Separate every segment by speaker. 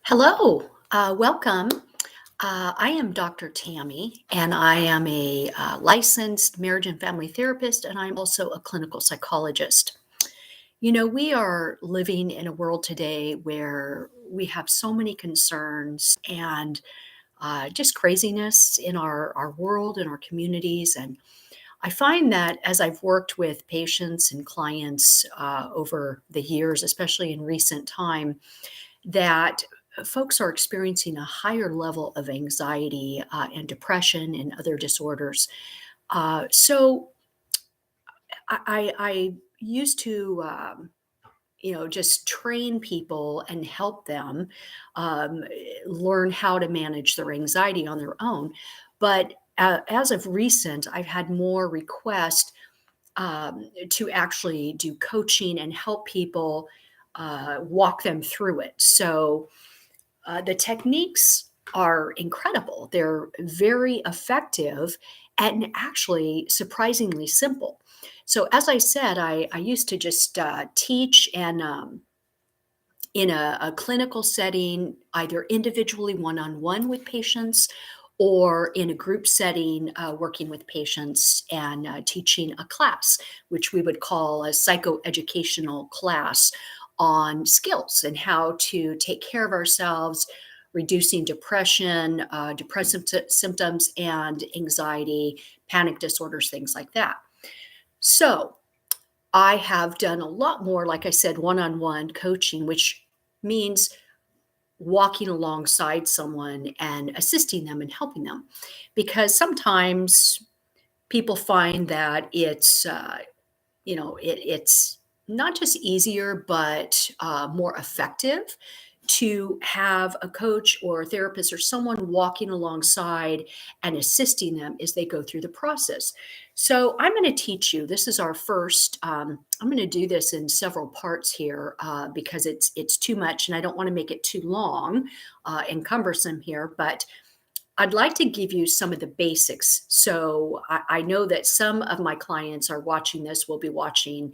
Speaker 1: Hello, welcome. I am Dr. Tammy, and I am a licensed marriage and family therapist, and I'm also a clinical psychologist. We are living in a world today where we have so many concerns and just craziness in our world and our communities. And I find that as I've worked with patients and clients over the years, especially in recent time, that folks are experiencing a higher level of anxiety and depression and other disorders. So I used to, just train people and help them um, learn how to manage their anxiety on their own. But as of recent, I've had more requests to actually do coaching and help people walk them through it. So the techniques are incredible. They're very effective and actually surprisingly simple. So, as I said, I used to just teach and in a clinical setting, either individually one on one with patients or in a group setting, working with patients and teaching a class, which we would call a psychoeducational class on skills and how to take care of ourselves, reducing depression, depressive symptoms, and anxiety, panic disorders, things like that. So, I have done a lot more, like I said, one on one coaching, which means walking alongside someone and assisting them and helping them. Because sometimes people find that it's not just easier, but more effective to have a coach or a therapist or someone walking alongside and assisting them as they go through the process. So I'm going to teach you. This is our first. I'm going to do this in several parts here because it's too much, and I don't want to make it too long and cumbersome here. But I'd like to give you some of the basics. So I know that some of my clients are watching this, will be watching,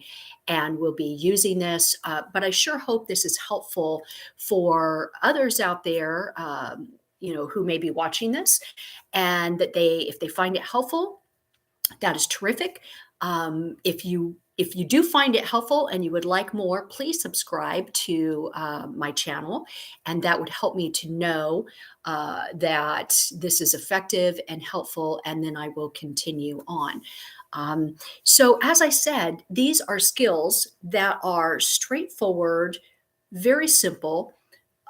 Speaker 1: and will be using this. But I sure hope this is helpful for others out there, who may be watching this, and that if they find it helpful, that is terrific. If you do find it helpful and you would like more, please subscribe to my channel, and that would help me to know that this is effective and helpful, and then I will continue on. So, as I said, these are skills that are straightforward, very simple,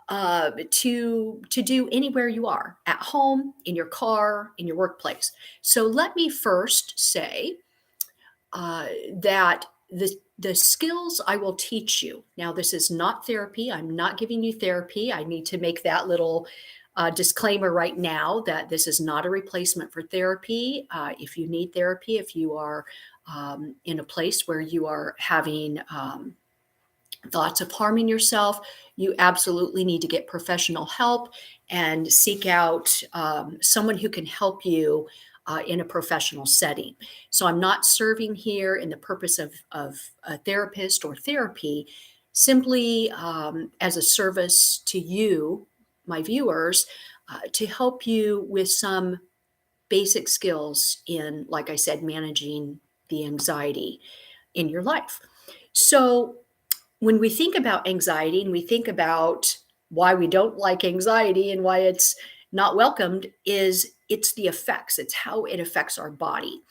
Speaker 1: to do anywhere you are, at home, in your car, in your workplace. So let me first say that the skills I will teach you. Now, this is not therapy. I'm not giving you therapy. I need to make that little disclaimer right now that this is not a replacement for therapy. If you need therapy, if you are in a place where you are having thoughts of harming yourself, you absolutely need to get professional help and seek out someone who can help you in a professional setting. So I'm not serving here in the purpose of a therapist or therapy, simply as a service to you, my viewers, to help you with some basic skills in, like I said, managing the anxiety in your life. So when we think about anxiety and we think about why we don't like anxiety and why it's not welcomed, is it's the effects, it's how it affects our body.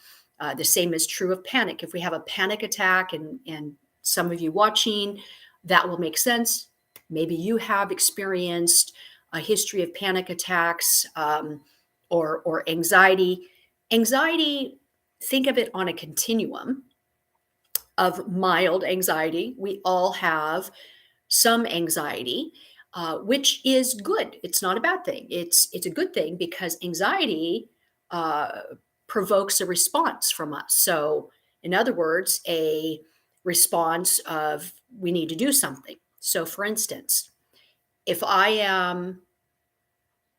Speaker 1: The same is true of panic. If we have a panic attack, and some of you watching, that will make sense. Maybe you have experienced a history of panic attacks, or anxiety. Anxiety, think of it on a continuum of mild anxiety. We all have some anxiety, which is good. It's not a bad thing. It's a good thing because anxiety uh, provokes a response from us. So, in other words, a response of we need to do something. So, for instance, if I am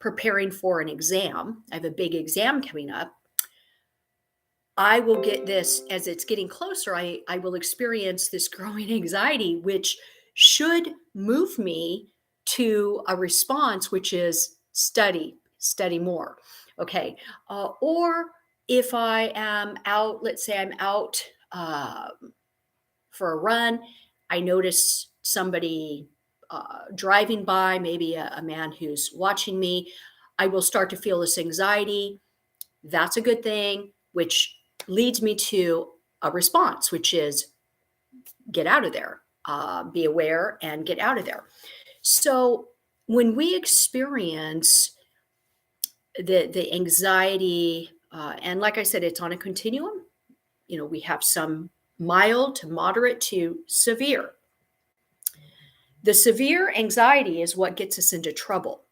Speaker 1: preparing for an exam, I have a big exam coming up. I will get this as it's getting closer. I will experience this growing anxiety, which should move me to a response, which is study, study more. Okay. Or if I am out, let's say I'm out for a run, I notice somebody driving by, maybe a man who's watching me, I will start to feel this anxiety. That's a good thing, which leads me to a response, which is get out of there, be aware and get out of there. So when we experience the anxiety, and like I said, it's on a continuum. We have some mild to moderate to severe. The severe anxiety is what gets us into trouble.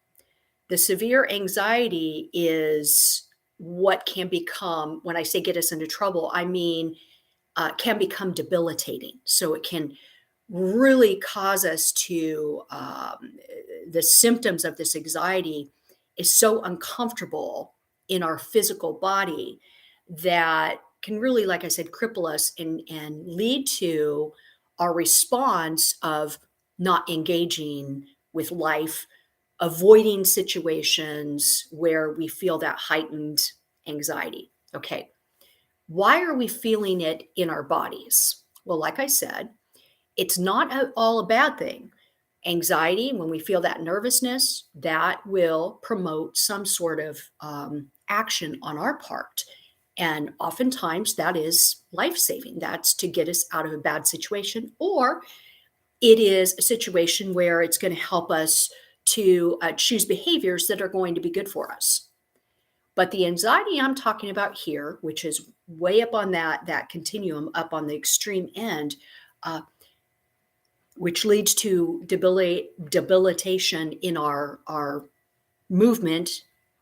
Speaker 1: The severe anxiety is what can become, when I say get us into trouble, I mean, can become debilitating. So it can really cause us to, the symptoms of this anxiety is so uncomfortable in our physical body that can really, like I said, cripple us and lead to our response of not engaging with life, avoiding situations where we feel that heightened anxiety. Okay. Why are we feeling it in our bodies? Well, like I said, it's not all a bad thing. Anxiety, when we feel that nervousness, that will promote some sort of action on our part. And oftentimes that is life saving. That's to get us out of a bad situation, or it is a situation where it's going to help us to choose behaviors that are going to be good for us. But the anxiety I'm talking about here, which is way up on that continuum, up on the extreme end, uh, which leads to debilitation in our movement,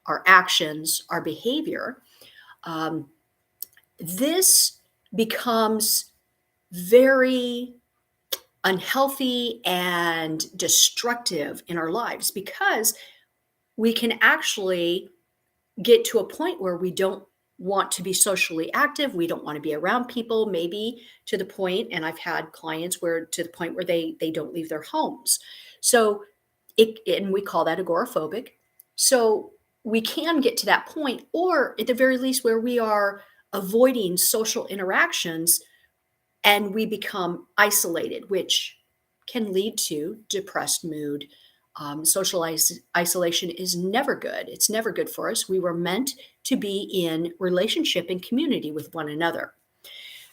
Speaker 1: our actions, our behavior, um, this becomes very unhealthy and destructive in our lives because we can actually get to a point where we don't want to be socially active. We don't want to be around people, maybe to the point, and I've had clients where to the point where they don't leave their homes. So and we call that agoraphobic. So we can get to that point, or at the very least where we are avoiding social interactions and we become isolated, which can lead to depressed mood. Social isolation is never good. It's never good for us. We were meant to be in relationship and community with one another.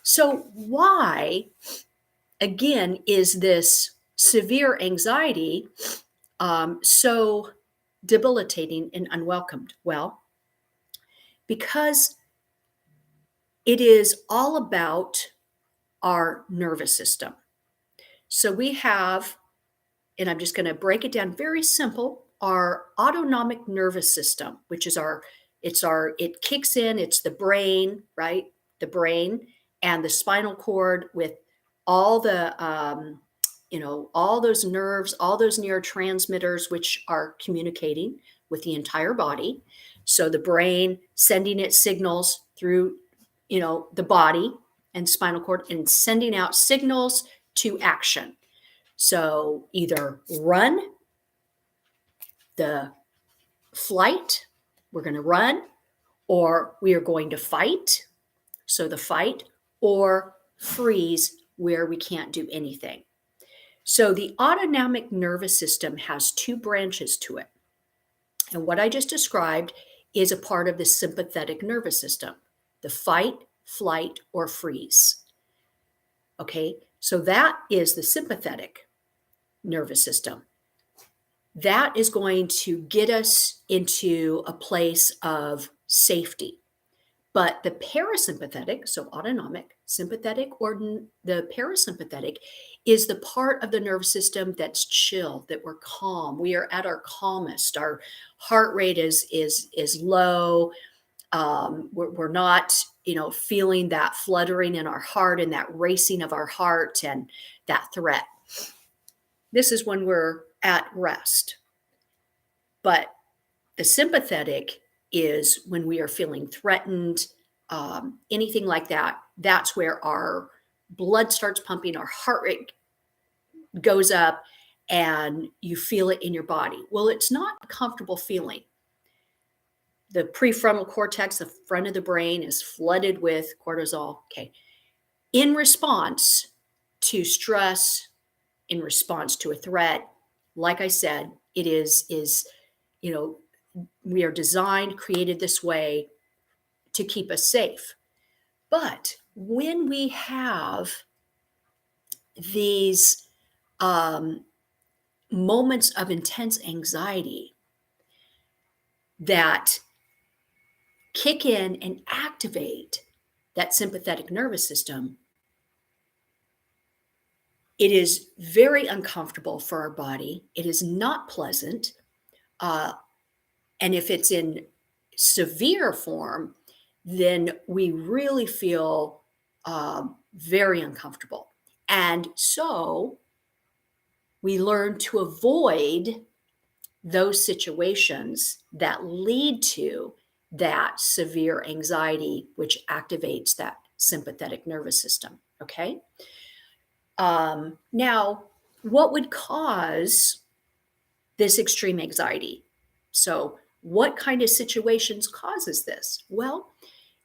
Speaker 1: So, why, again, is this severe anxiety so debilitating and unwelcomed? Well, because it is all about our nervous system. So we have, and I'm just going to break it down very simple, our autonomic nervous system, which is it kicks in, it's the brain, right? The brain and the spinal cord with all the, all those nerves, all those neurotransmitters, which are communicating with the entire body. So the brain sending its signals through, the body and spinal cord and sending out signals to action. So either run, the flight, we're going to run, or we are going to fight. So the fight, or freeze, where we can't do anything. So the autonomic nervous system has two branches to it. And what I just described is a part of the sympathetic nervous system, the fight, flight, or freeze. Okay, so that is the sympathetic nervous system. That is going to get us into a place of safety. But the parasympathetic, so autonomic, sympathetic, or the parasympathetic, is the part of the nervous system that's chill, that we're calm. We are at our calmest. Our heart rate is low. We're not, feeling that fluttering in our heart and that racing of our heart and that threat. This is when we're at rest. But the sympathetic is when we are feeling threatened, anything like that. That's where our blood starts pumping, our heart rate goes up, and you feel it in your body. Well, it's not a comfortable feeling. The prefrontal cortex, the front of the brain, is flooded with cortisol. Okay. In response to stress, in response to a threat, like I said, it is, you know, we are designed, created this way to keep us safe. But when we have these moments of intense anxiety that kick in and activate that sympathetic nervous system, it is very uncomfortable for our body. It is not pleasant. Uh, and if it's in severe form, then we really feel very uncomfortable. And so we learn to avoid those situations that lead to that severe anxiety, which activates that sympathetic nervous system. Okay. Now, what would cause this extreme anxiety? So, what kind of situations causes this? Well,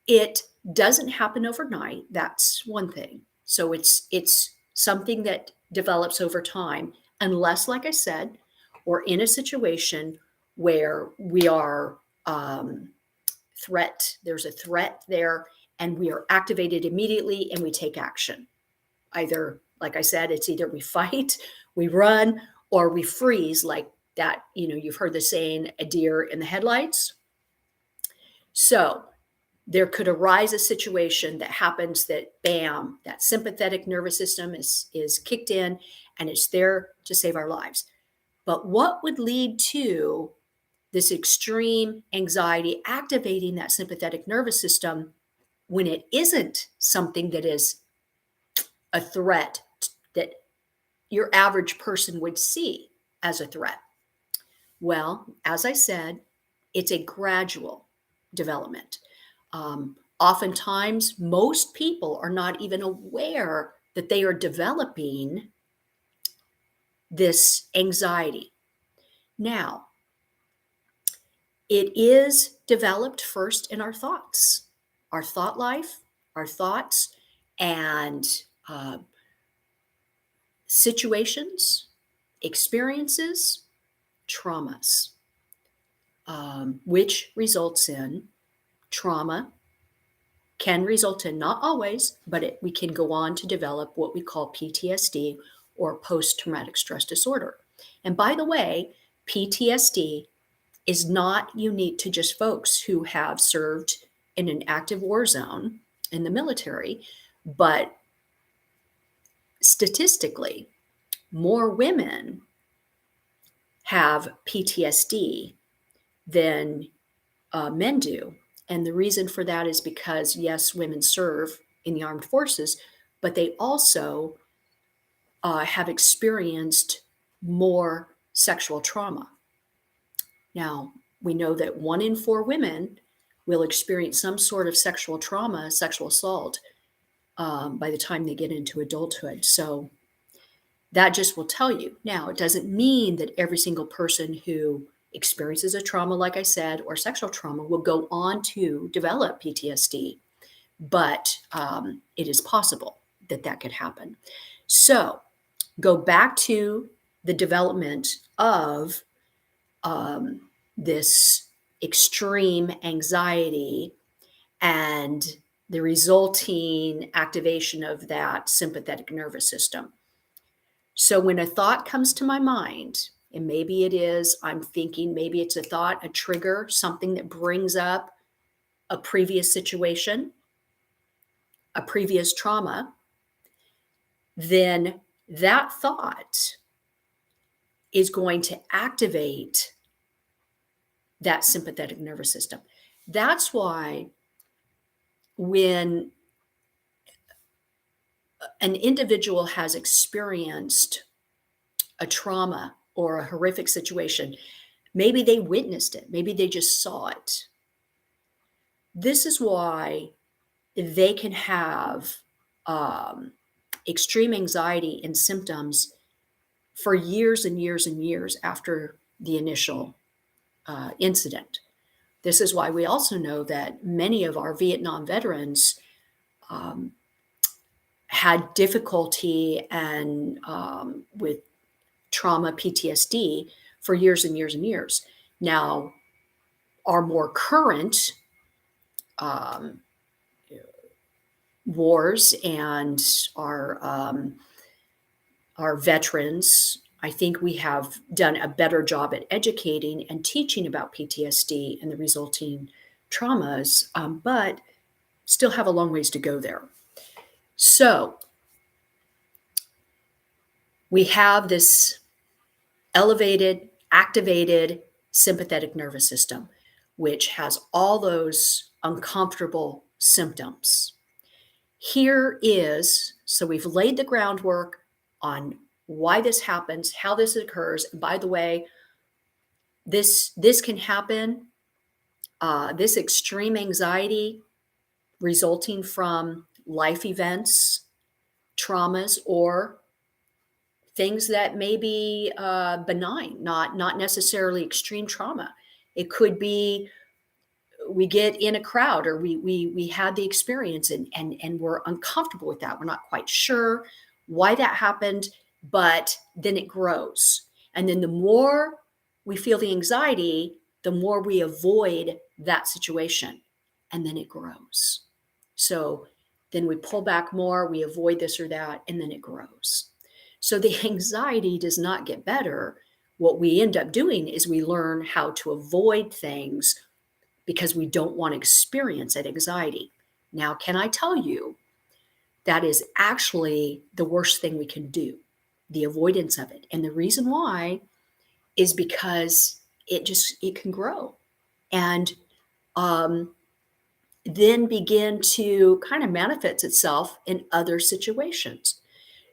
Speaker 1: it doesn't happen overnight. That's one thing. So it's something that develops over time, unless, like I said, we're in a situation where we are there's a threat there, and we are activated immediately and we take action. Either, like I said, it's either we fight, we run, or we freeze, like that. You've heard the saying, a deer in the headlights. So there could arise a situation that happens that, bam, that sympathetic nervous system is kicked in and it's there to save our lives. But what would lead to this extreme anxiety activating that sympathetic nervous system when it isn't something that is a threat that your average person would see as a threat? Well, as I said, it's a gradual development. Oftentimes, most people are not even aware that they are developing this anxiety. Now, it is developed first in our thoughts, our thought life, our thoughts, and situations, experiences, traumas, which results in trauma. Can result in, not always, but we can go on to develop what we call PTSD, or post-traumatic stress disorder. And by the way, PTSD is not unique to just folks who have served in an active war zone in the military, but statistically, more women have PTSD than men do. And the reason for that is because, yes, women serve in the armed forces, but they also have experienced more sexual trauma. Now, we know that 1 in 4 women will experience some sort of sexual trauma, sexual assault, by the time they get into adulthood. So that just will tell you. Now, it doesn't mean that every single person who experiences a trauma, like I said, or sexual trauma will go on to develop PTSD, but it is possible that that could happen. So go back to the development of this extreme anxiety and the resulting activation of that sympathetic nervous system. So when a thought comes to my mind, and maybe it is, I'm thinking, maybe it's a thought, a trigger, something that brings up a previous situation, a previous trauma, then that thought is going to activate that sympathetic nervous system. That's why when an individual has experienced a trauma or a horrific situation, maybe they witnessed it, maybe they just saw it. This is why they can have extreme anxiety and symptoms for years and years and years after the initial incident. This is why we also know that many of our Vietnam veterans um, had difficulty and with trauma, PTSD for years and years and years. Now, our more current um, wars and our veterans, I think we have done a better job at educating and teaching about PTSD and the resulting traumas, but still have a long ways to go there. So we have this elevated, activated sympathetic nervous system, which has all those uncomfortable symptoms. So we've laid the groundwork on why this happens, how this occurs. And by the way, this can happen, this extreme anxiety resulting from life events, traumas, or things that may be benign, not necessarily extreme trauma. It could be we get in a crowd, or we had the experience and we're uncomfortable with that. We're not quite sure why that happened, but then it grows. And then the more we feel the anxiety, the more we avoid that situation, and then it grows. So then we pull back more, we avoid this or that, and then it grows. So the anxiety does not get better. What we end up doing is we learn how to avoid things because we don't want to experience that anxiety. Now, can I tell you, that is actually the worst thing we can do, the avoidance of it. And the reason why is because it can grow and then begin to kind of manifest itself in other situations.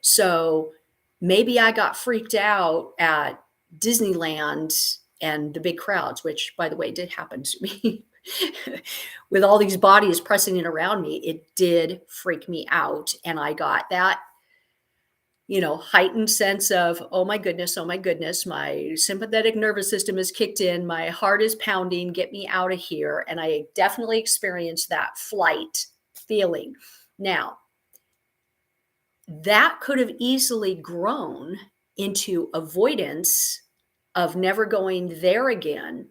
Speaker 1: So maybe I got freaked out at Disneyland and the big crowds, which, by the way, did happen to me. With all these bodies pressing in around me, it did freak me out. And I got that, heightened sense of, oh my goodness, my sympathetic nervous system is kicked in, my heart is pounding, get me out of here. And I definitely experienced that flight feeling. Now, that could have easily grown into avoidance of never going there again.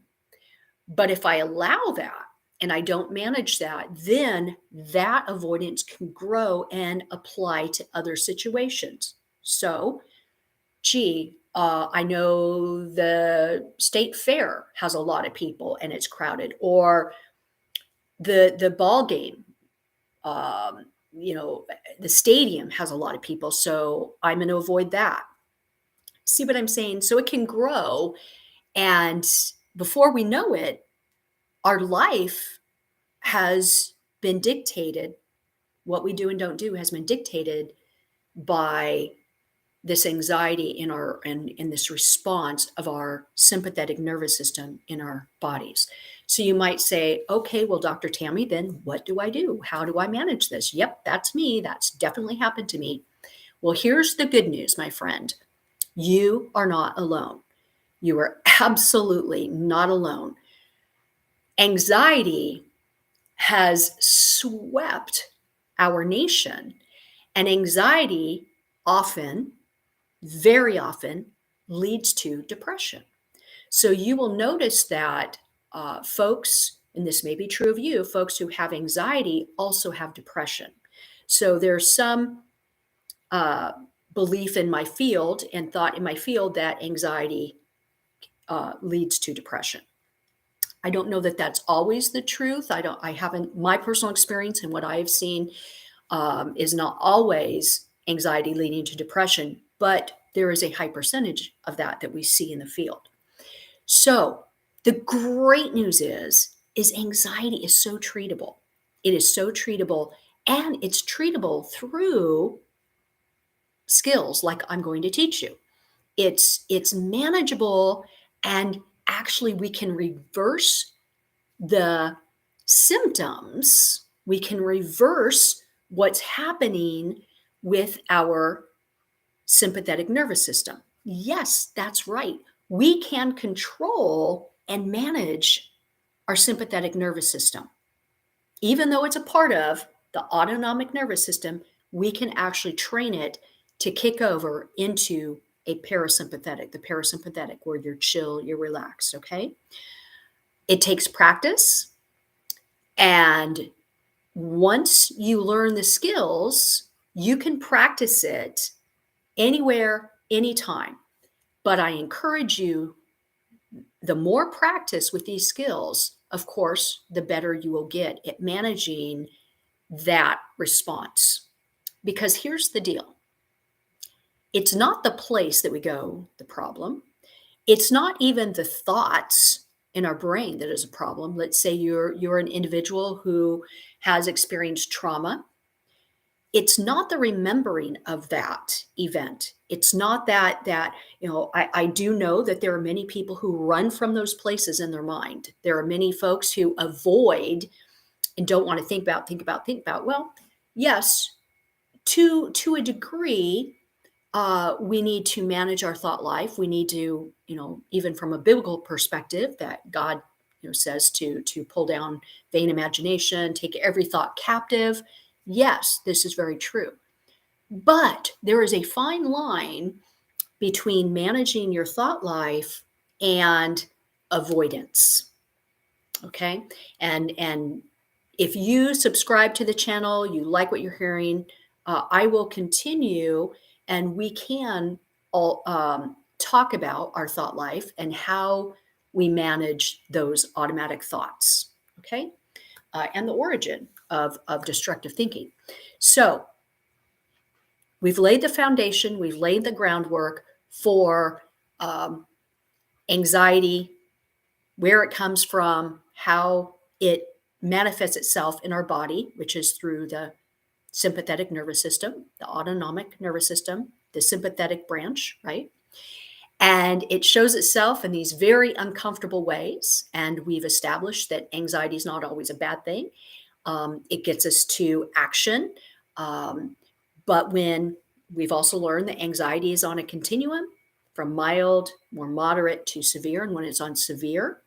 Speaker 1: But if I allow that and I don't manage that, then that avoidance can grow and apply to other situations. So, I know the state fair has a lot of people and it's crowded, or the ball game, the stadium has a lot of people, so I'm going to avoid that. See what I'm saying? So it can grow, and before we know it, our life has been dictated. What we do and don't do has been dictated by this anxiety in this response of our sympathetic nervous system in our bodies. So you might say, okay, well, Dr. Tammy, then what do I do? How do I manage this? Yep, that's me. That's definitely happened to me. Well, here's the good news, my friend. You are not alone. You are absolutely not alone. Anxiety has swept our nation, and anxiety often, very often, leads to depression. So you will notice that folks, and this may be true of you, folks who have anxiety also have depression. So there's some belief in my field and thought in my field that anxiety leads to depression. I don't know that that's always the truth. I haven't, my personal experience and what I have seen is not always anxiety leading to depression, but there is a high percentage of that we see in the field. So the great news is anxiety is so treatable. It is so treatable, and it's treatable through skills like I'm going to teach you. It's manageable, and actually we can reverse the symptoms. We can reverse what's happening with our sympathetic nervous system. Yes, that's right. We can control and manage our sympathetic nervous system. Even though it's a part of the autonomic nervous system, we can actually train it to kick over into the parasympathetic, where you're chill, you're relaxed, okay? It takes practice. And once you learn the skills, you can practice it anywhere, anytime. But I encourage you, the more practice with these skills, of course, the better you will get at managing that response. Because here's the deal, it's not the place that we go, the problem. It's not even the thoughts in our brain that is a problem. Let's say you're an individual who has experienced trauma. It's not the remembering of that event. It's not I do know that there are many people who run from those places in their mind. There are many folks who avoid and don't want to think about. Well, yes, to a degree, we need to manage our thought life. We need to, even from a biblical perspective, that God, says to pull down vain imagination, take every thought captive. Yes, this is very true. But there is a fine line between managing your thought life and avoidance. Okay. And if you subscribe to the channel, you like what you're hearing, I will continue, and we can all talk about our thought life and how we manage those automatic thoughts. Okay. And the origin of destructive thinking. So we've laid the foundation, we've laid the groundwork for anxiety, where it comes from, how it manifests itself in our body, which is through the sympathetic nervous system, the autonomic nervous system, the sympathetic branch, right? And it shows itself in these very uncomfortable ways. And we've established that anxiety is not always a bad thing. It gets us to action. But when we've also learned that anxiety is on a continuum from mild, more moderate to severe. And when it's on severe,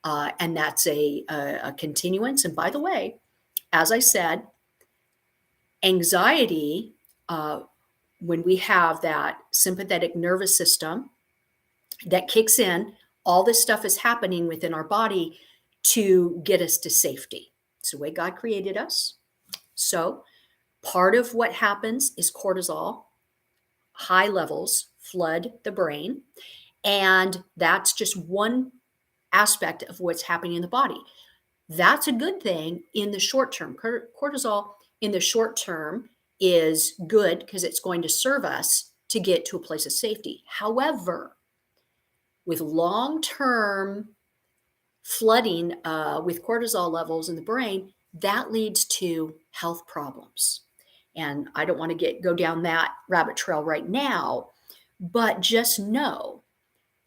Speaker 1: and that's a continuance. And by the way, as I said, anxiety, when we have that sympathetic nervous system that kicks in, all this stuff is happening within our body to get us to safety. It's the way God created us. So part of what happens is cortisol, high levels flood the brain. And that's just one aspect of what's happening in the body. That's a good thing in the short term. Cortisol in the short term is good because it's going to serve us to get to a place of safety. However, with long-term flooding with cortisol levels in the brain, that leads to health problems. And I don't want to go down that rabbit trail right now, but just know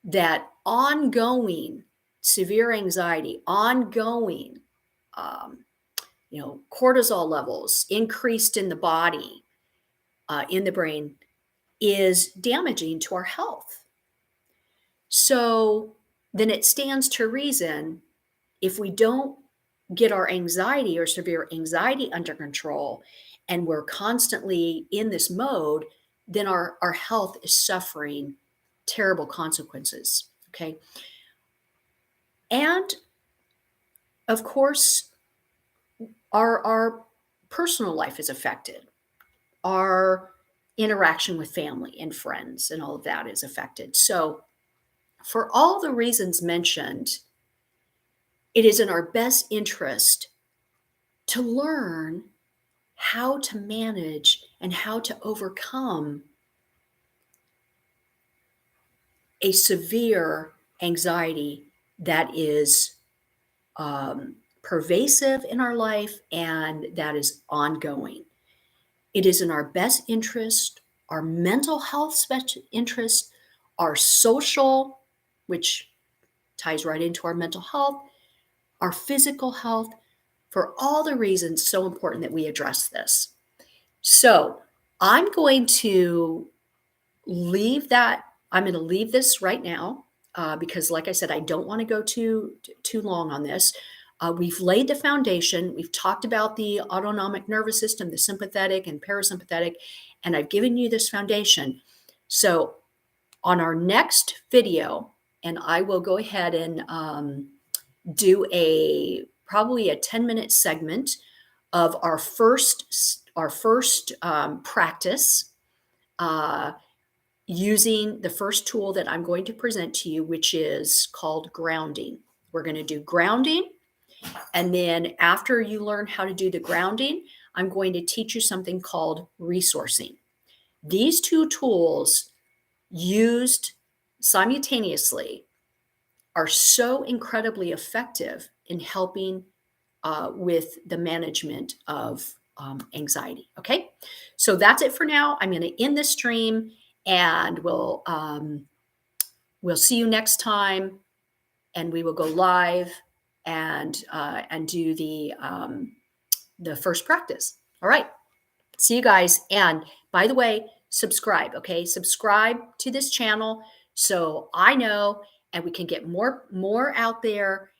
Speaker 1: that ongoing severe anxiety, ongoing, cortisol levels increased in the body, in the brain, is damaging to our health. So then it stands to reason, if we don't get our anxiety or severe anxiety under control, and we're constantly in this mode, then our health is suffering terrible consequences. Okay. And of course, our personal life is affected. Our interaction with family and friends and all of that is affected. So, for all the reasons mentioned, it is in our best interest to learn how to manage and how to overcome a severe anxiety that is pervasive in our life and that is ongoing. It is in our best interest, our mental health interest, our social, which ties right into our mental health, our physical health, for all the reasons so important that we address this. So I'm going to leave that I'm going to leave this right now because, like I said, I don't want to go too long on this. We've laid the foundation. We've talked about the autonomic nervous system, the sympathetic and parasympathetic, and I've given you this foundation. So on our next video, and I will go ahead and do probably a 10-minute segment of our first practice using the first tool that I'm going to present to you, which is called grounding. We're going to do grounding. And then after you learn how to do the grounding, I'm going to teach you something called resourcing. These two tools used simultaneously are so incredibly effective in helping with the management of anxiety. Okay, so that's it for now. I'm going to end this stream, and we'll see you next time, and we will go live and do the first practice. All right, see you guys. And by the way, subscribe. Okay, subscribe to this channel so I know, and we can get more out there.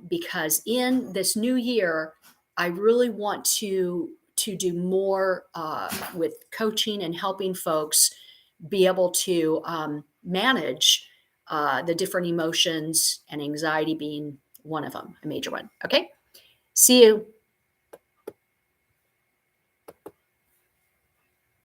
Speaker 1: Because in this new year, I really want to do more with coaching and helping folks be able to manage the different emotions, and anxiety being one of them, a major one. Okay, see you.